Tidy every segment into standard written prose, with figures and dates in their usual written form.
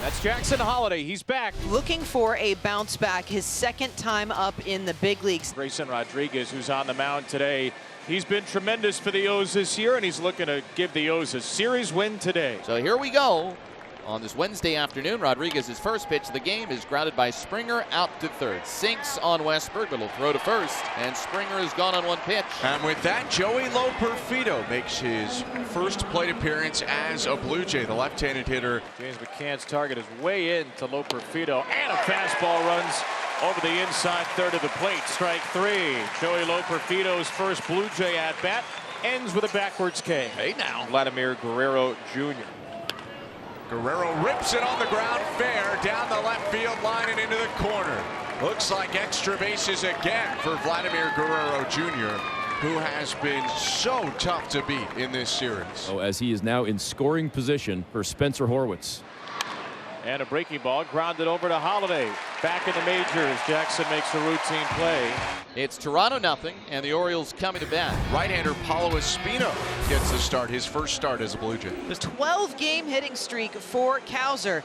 That's Jackson Holliday. He's back. Looking for a bounce back, his second time up in the big leagues. Grayson Rodriguez, who's on the mound today, he's been tremendous for the O's this year, and he's looking to give the O's a series win today. So here we go. On this Wednesday afternoon, Rodriguez's first pitch of the game is grounded by Springer out to third. Sinks on Westberg, but he'll throw to first, and Springer is gone on one pitch. And with that, Joey Loperfido makes his first plate appearance as a Blue Jay, the left-handed hitter. James McCann's target is way in to Loperfido, and a fastball runs over the inside third of the plate. Strike three. Joey Loperfido's first Blue Jay at bat ends with a backwards K. Hey now. Vladimir Guerrero Jr. Guerrero rips it on the ground fair down the left field line and into the corner. Looks like extra bases again for Vladimir Guerrero Jr., who has been so tough to beat in this series. As he is now in scoring position for Spencer Horwitz. And a breaking ball grounded over to Holliday. Back in the majors, Jackson makes a routine play. It's Toronto nothing, and the Orioles coming to bat. Right-hander Paulo Espino gets the start, his first start as a Blue Jay. The 12-game hitting streak for Cowser.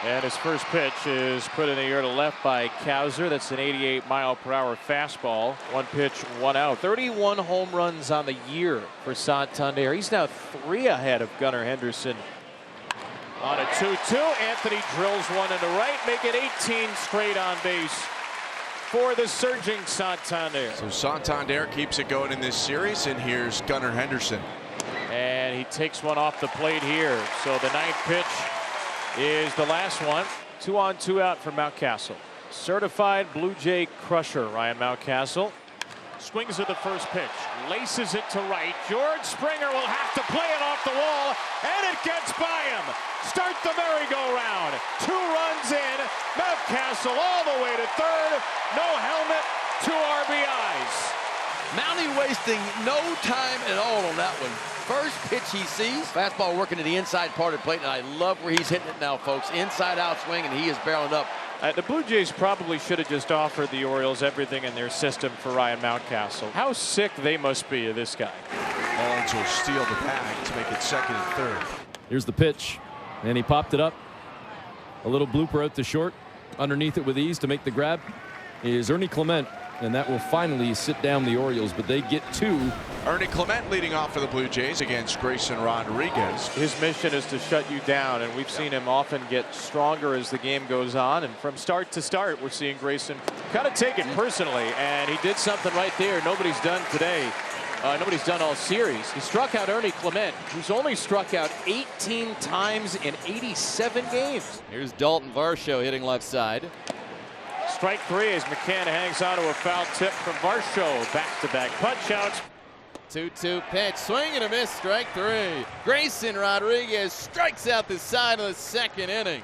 And his first pitch is put in the air to left by Cowser. That's an 88-mile-per-hour fastball. One pitch, one out. 31 home runs on the year for Santander. He's now 3 ahead of Gunnar Henderson. On a 2-2, Anthony drills one into right, make it 18 straight on base for the surging Santander. So Santander keeps it going in this series, and here's Gunnar Henderson. And he takes one off the plate here. So the ninth pitch is the last one. 2 on, 2 out for Mountcastle. Certified Blue Jay crusher, Ryan Mountcastle. Swings at the first pitch, laces it to right. George Springer will have to play it off the wall, and it gets by him. Start the merry-go-round. 2 runs in. Mountcastle all the way to third. No helmet, 2 RBIs. Mountie wasting no time at all on that one. First pitch he sees, fastball working to the inside part of the plate, and I love where he's hitting it now, folks. Inside-out swing, and he is barreling up. The Blue Jays probably should have just offered the Orioles everything in their system for Ryan Mountcastle. How sick they must be of this guy. Mullins will steal the bag to make it second and third. Here's the pitch, and he popped it up. A little blooper out to short. Underneath it with ease to make the grab is Ernie Clement, and that will finally sit down the Orioles, but they get 2. Ernie Clement leading off for the Blue Jays against Grayson Rodriguez. His mission is to shut you down, and we've seen him often get stronger as the game goes on. And from start to start, we're seeing Grayson kind of take it personally, and he did something right there nobody's done today. Nobody's done all series. He struck out Ernie Clement, who's only struck out 18 times in 87 games. Here's Dalton Varsho hitting left side. Strike 3 as McCann hangs on to a foul tip from Varsho. Back-to-back punch-outs. 2-2 pitch, swing and a miss, strike 3. Grayson Rodriguez strikes out the side of the second inning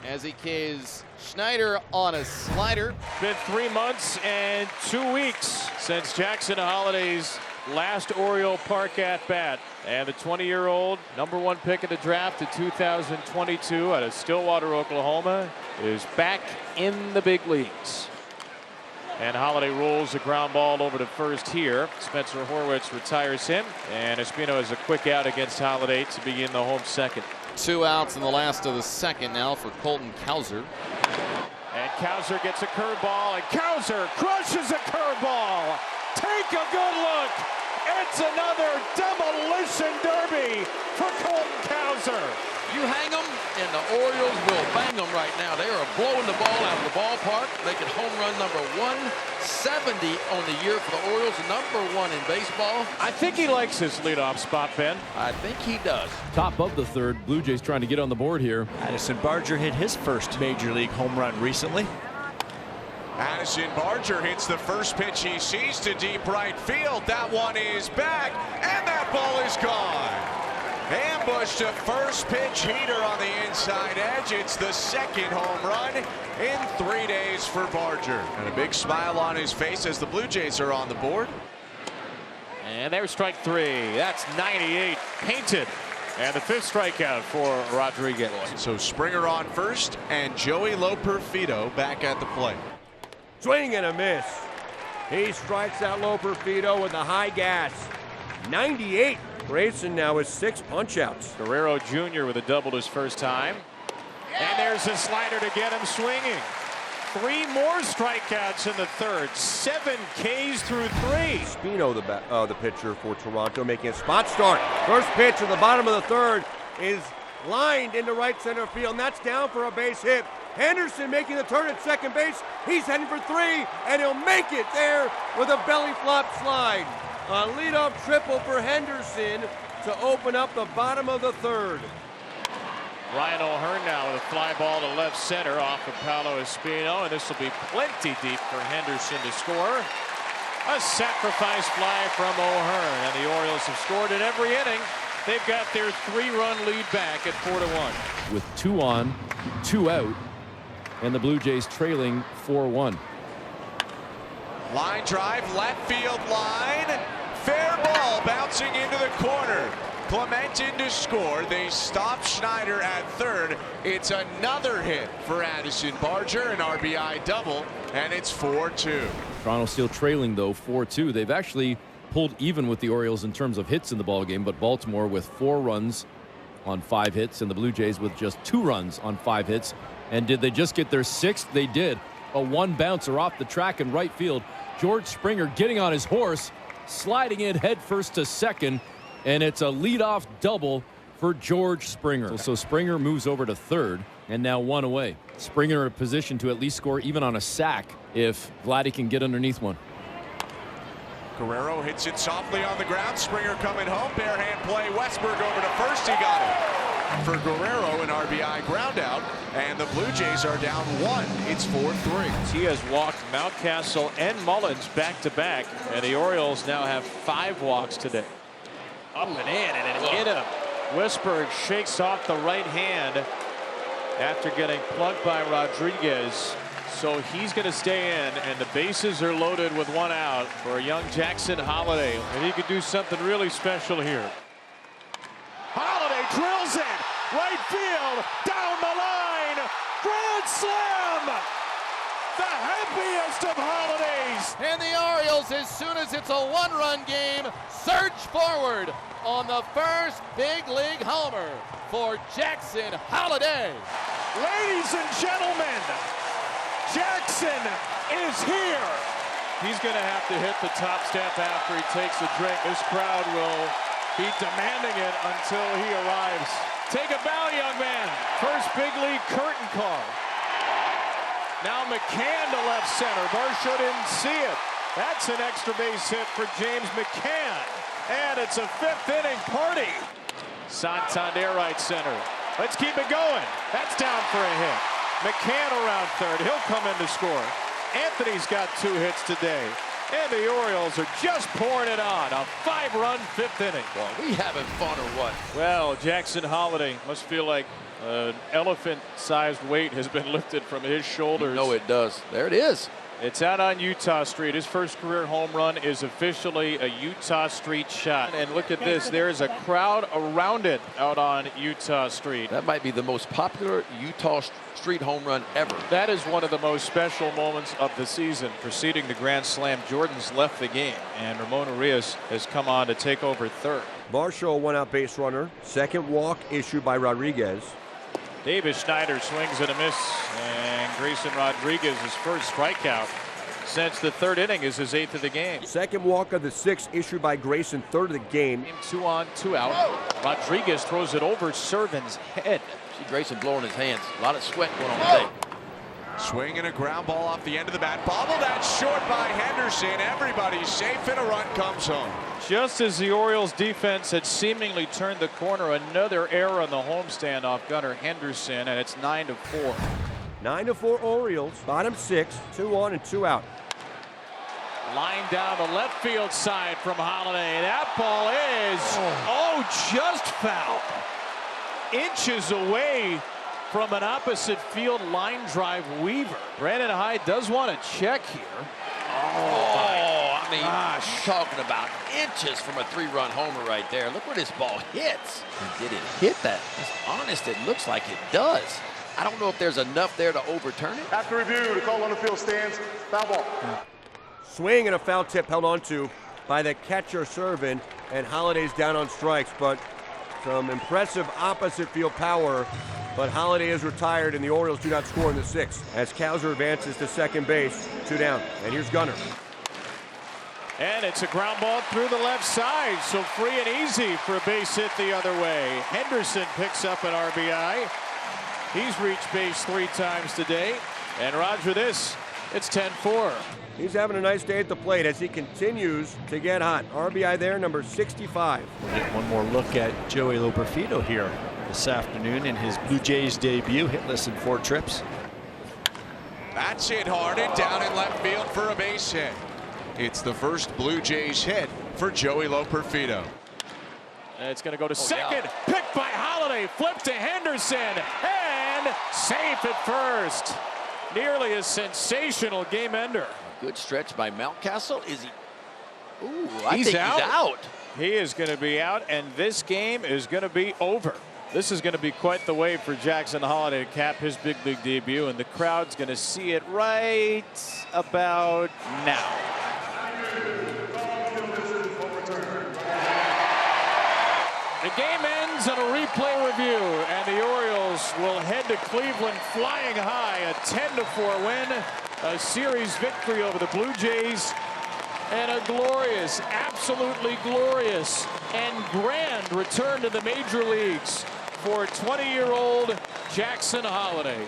as he Ks Schneider on a slider. Been 3 months and 2 weeks since Jackson Holliday's last Oriole Park at-bat. And the 20-year-old #1 pick of the draft in 2022 out of Stillwater, Oklahoma, is back in the big leagues. And Holliday rolls a ground ball over to first here. Spencer Horwitz retires him, and Espino has a quick out against Holliday to begin the home second. 2 outs in the last of the second now for Colton Cowser. And Cowser gets a curveball, and Cowser crushes a curveball. Take a good look. It's another demolition derby for Colton Cowser. You hang them, and the Orioles will bang them right now. They are blowing the ball out of the ballpark, making home run number 170 on the year for the Orioles, #1 in baseball. I think he likes his leadoff spot, Ben. I think he does. Top of the third, Blue Jays trying to get on the board here. Addison Barger hit his first major league home run recently. Addison Barger hits the first pitch he sees to deep right field. That one is back, and that ball is gone. Ambushed a first pitch heater on the inside edge. It's the second home run in 3 days for Barger. And a big smile on his face as the Blue Jays are on the board. And there's strike 3. That's 98 painted. And the 5th strikeout for Rodriguez. So Springer on first, and Joey Loperfido back at the plate. Swing and a miss. He strikes out Loperfido with a high gas. 98 Grayson now has 6 punch-outs. Guerrero Jr. with a double his first time. And there's a slider to get him swinging. 3 more strikeouts in the third. 7 Ks through 3. Spino, the pitcher for Toronto, making a spot start. First pitch at the bottom of the third is lined into right center field, and that's down for a base hit. Henderson making the turn at second base. He's heading for 3, and he'll make it there with a belly flop slide. A leadoff triple for Henderson to open up the bottom of the third. Ryan O'Hearn now with a fly ball to left center off of Paolo Espino, and this will be plenty deep for Henderson to score. A sacrifice fly from O'Hearn, and the Orioles have scored in every inning. They've got their 3-run lead back at 4-1. With 2 on, 2 out, and the Blue Jays trailing 4-1. Line drive, left field line. Fair ball bouncing into the corner. Clement in to score. They stop Schneider at third. It's another hit for Addison Barger, an RBI double, and it's 4-2. Toronto still trailing, though, 4-2. They've actually pulled even with the Orioles in terms of hits in the ballgame, but Baltimore with 4 runs on 5 hits, and the Blue Jays with just 2 runs on 5 hits. And did they just get their 6th? They did. A 1 bouncer off the track in right field. George Springer getting on his horse, sliding in head first to second, and it's a leadoff double for George Springer. So Springer moves over to third, and now 1 away. Springer in a position to at least score even on a sack if Vladdy can get underneath one. Guerrero hits it softly on the ground. Springer coming home. Bare hand play. Westberg over to first. He got it. For Guerrero, an RBI ground out, and the Blue Jays are down 1. It's 4-3. He has walked Mountcastle and Mullins back-to-back, and the Orioles now have 5 walks today. Up and in, and it hit him. Westberg shakes off the right hand after getting plugged by Rodriguez. So he's going to stay in, and the bases are loaded with 1 out for a young Jackson Holliday. And he could do something really special here. Holliday drills it. Right field. Down the line. Grand slam. The happiest of holidays. And the Orioles, as soon as it's a 1-run game, surge forward on the first big league homer for Jackson Holliday. Ladies and gentlemen, Jackson is here. He's going to have to hit the top step after he takes a drink. This crowd will be demanding it until he arrives. Take a bow, young man. First big league curtain call. Now McCann to left center. Varsho didn't see it. That's an extra base hit for James McCann. And it's a 5th inning party. Santander right center. Let's keep it going. That's down for a hit. McCann around third. He'll come in to score. Anthony's got 2 hits today. And the Orioles are just pouring it on. A 5-run 5th inning. Well, we having fun or what? Well, Jackson Holliday must feel like an elephant-sized weight has been lifted from his shoulders. No, it does. There it is. It's out on Utah Street. His first career home run is officially a Utah Street shot. And look at this. There's a crowd around it out on Utah Street. That might be the most popular Utah Street home run ever. That is one of the most special moments of the season. Preceding the Grand Slam, Jordan's left the game, and Ramon Urias has come on to take over third. Varsho, a 1-out base runner. 2nd walk issued by Rodriguez. Davis Schneider swings and a miss, and Grayson Rodriguez's first strikeout since the 3rd inning is his 8th of the game. 2nd walk of the 6th issued by Grayson, 3rd of the game. 2 on, 2 out. Whoa. Rodriguez throws it over Servin's head. See Grayson blowing his hands. A lot of sweat going on today. Swing and a ground ball off the end of the bat. Bobbled that short by Henderson. Everybody's safe and a run comes home. Just as the Orioles defense had seemingly turned the corner, another error on the homestand off Gunnar Henderson, and it's 9-4. 9-4 Orioles. Bottom 6, 2 on and 2 out. Line down the left field side from Holliday. That ball is just foul. Inches away from an opposite field line drive Weaver. Brandon Hyde does want to check here. I mean, you're talking about inches from a 3-run homer right there. Look where this ball hits. And did it hit that? As honest, it looks like it does. I don't know if there's enough there to overturn it. After review, the call on the field stands. Foul ball. Swing and a foul tip held onto by the catcher Servin. and Holliday's down on strikes, but some impressive opposite field power. But Holliday is retired, and the Orioles do not score in the sixth as Cowser advances to second base, 2 down. And here's Gunnar. And it's a ground ball through the left side, so free and easy for a base hit the other way. Henderson picks up an RBI. He's reached base 3 times today. And Roger this, it's 10-4. He's having a nice day at the plate as he continues to get hot. RBI there, number 65. We'll get one more look at Joey Loperfido here this afternoon in his Blue Jays debut, hitless in 4 trips. That's hit hard and down in left field for a base hit. It's the first Blue Jays hit for Joey Loperfido. And it's going to go to second. Picked by Holliday. Flip to Henderson. And safe at first. Nearly a sensational game ender. Good stretch by Mountcastle. Is he? Ooh, I He's think out. he's out. He is going to be out, and this game is going to be over. This is going to be quite the way for Jackson Holliday to cap his big league debut, and the crowd's going to see it right about now. The game ends on a replay review, and the Orioles will head to Cleveland flying high, a 10-4 win, a series victory over the Blue Jays, and a glorious, absolutely glorious and grand return to the major leagues for 20-year-old Jackson Holliday.